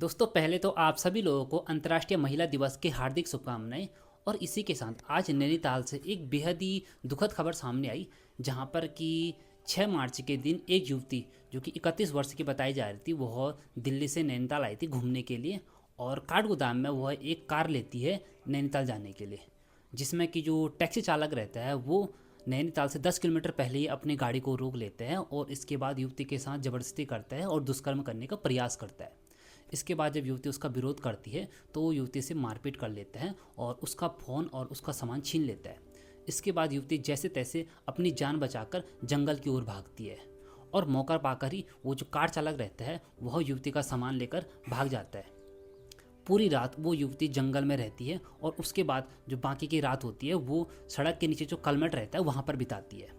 दोस्तों पहले तो आप सभी लोगों को अंतर्राष्ट्रीय महिला दिवस की हार्दिक शुभकामनाएं। और इसी के साथ आज नैनीताल से एक बेहद ही दुखद खबर सामने आई, जहां पर कि 6 मार्च के दिन एक युवती जो कि 31 वर्ष की बताई जा रही थी, वह दिल्ली से नैनीताल आई थी घूमने के लिए। और काठगोदाम में वह एक कार लेती है नैनीताल जाने के लिए, जिसमें कि जो टैक्सी चालक रहता है वो नैनीताल से 10 किलोमीटर पहले ही अपनी गाड़ी को रोक लेते हैं और इसके बाद युवती के साथ ज़बरदस्ती करता है और दुष्कर्म करने का प्रयास करता है। इसके बाद जब युवती उसका विरोध करती है तो वो युवती से मारपीट कर लेता है और उसका फ़ोन और उसका सामान छीन लेता है। इसके बाद युवती जैसे तैसे अपनी जान बचाकर जंगल की ओर भागती है और मौका पाकर ही वो जो कार चालक रहता है वह युवती का सामान लेकर भाग जाता है। पूरी रात वो युवती जंगल में रहती है और उसके बाद जो बाकी की रात होती है वो सड़क के नीचे जो कलमट रहता है वहाँ पर बिताती है।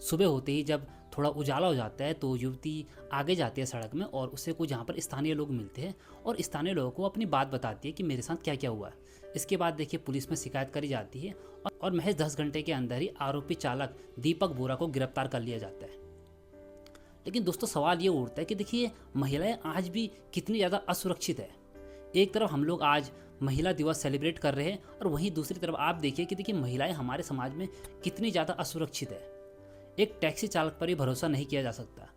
सुबह होते ही जब थोड़ा उजाला हो जाता है तो युवती आगे जाती है सड़क में और उसे कुछ यहाँ पर स्थानीय लोग मिलते हैं और स्थानीय लोगों को अपनी बात बताती है कि मेरे साथ क्या क्या हुआ है। इसके बाद देखिए पुलिस में शिकायत करी जाती है और महज 10 घंटे के अंदर ही आरोपी चालक दीपक बोरा को गिरफ्तार कर लिया जाता है। लेकिन दोस्तों सवाल ये उठता है कि देखिए महिलाएं आज भी कितनी ज़्यादा असुरक्षित है। एक तरफ हम लोग आज महिला दिवस सेलिब्रेट कर रहे हैं और वहीं दूसरी तरफ आप देखिए कि देखिए महिलाएं हमारे समाज में कितनी ज़्यादा असुरक्षित है। एक टैक्सी चालक पर ही भरोसा नहीं किया जा सकता।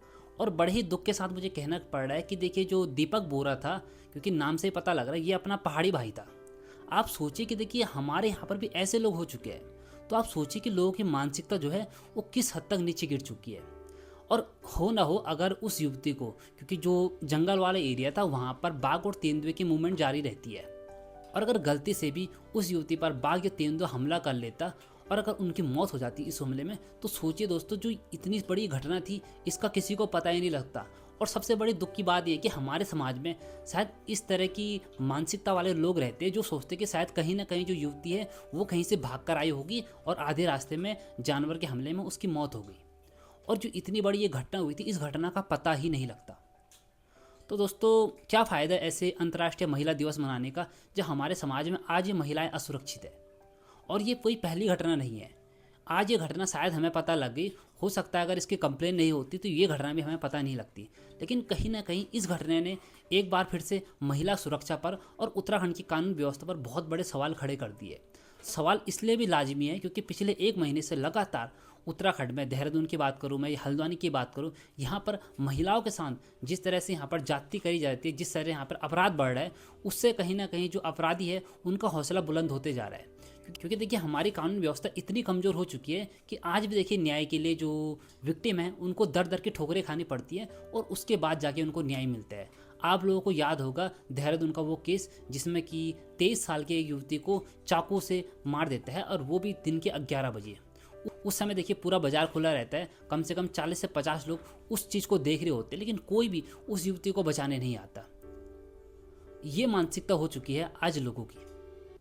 और बड़े ही दुख के साथ मुझे कहना पड़ रहा है कि देखिए जो दीपक बोरा था, क्योंकि नाम से ही पता लग रहा है ये अपना पहाड़ी भाई था। आप सोचिए कि देखिए हमारे यहाँ पर भी ऐसे लोग हो चुके हैं, तो आप सोचिए कि लोगों की मानसिकता जो है वो किस हद तक नीचे गिर चुकी है। और हो ना हो अगर उस युवती को, क्योंकि जो जंगल वाला एरिया था वहाँ पर बाघ और तेंदुए की मूवमेंट जारी रहती है, और अगर गलती से भी उस युवती पर बाघ या तेंदुआ हमला कर लेता और अगर उनकी मौत हो जाती इस हमले में, तो सोचिए दोस्तों जो इतनी बड़ी घटना थी इसका किसी को पता ही नहीं लगता। और सबसे बड़ी दुख की बात यह कि हमारे समाज में शायद इस तरह की मानसिकता वाले लोग रहते हैं जो सोचते कि शायद कहीं ना कहीं जो युवती है वो कहीं से भाग कर आई होगी और आधे रास्ते में जानवर के हमले में उसकी मौत हो गई। और जो इतनी बड़ी ये घटना हुई थी इस घटना का पता ही नहीं लगता। तो दोस्तों क्या फ़ायदा ऐसे अंतर्राष्ट्रीय महिला दिवस मनाने का जब हमारे समाज में आज ये महिलाएं असुरक्षित है। और ये कोई पहली घटना नहीं है। आज ये घटना शायद हमें पता लग गई, हो सकता है अगर इसकी कंप्लेन नहीं होती तो ये घटना भी हमें पता नहीं लगती। लेकिन कहीं ना कहीं इस घटना ने एक बार फिर से महिला सुरक्षा पर और उत्तराखंड की कानून व्यवस्था पर बहुत बड़े सवाल खड़े कर दिए। सवाल इसलिए भी लाजमी है क्योंकि पिछले 1 महीने से लगातार उत्तराखंड में, देहरादून की बात करूँ मैं या हल्द्वानी की बात करूँ, यहाँ पर महिलाओं के साथ जिस तरह से यहाँ पर जाति करी जाती है, जिस तरह यहाँ पर अपराध बढ़ रहा है, उससे कहीं ना कहीं जो अपराधी है उनका हौसला बुलंद होते जा रहा है। क्योंकि देखिए हमारी कानून व्यवस्था इतनी कमज़ोर हो चुकी है कि आज भी देखिए न्याय के लिए जो विक्टिम है उनको दर दर की ठोकरें खानी पड़ती है और उसके बाद जाके उनको न्याय मिलता है। आप लोगों को याद होगा देहरादून का वो केस जिसमें कि 23 साल की एक युवती को चाकू से मार देता है और वो भी दिन के 11 बजे। उस समय देखिए पूरा बाजार खुला रहता है, कम से कम 40 से 50 लोग उस चीज़ को देख रहे होते हैं, लेकिन कोई भी उस युवती को बचाने नहीं आता। ये मानसिकता हो चुकी है आज लोगों की।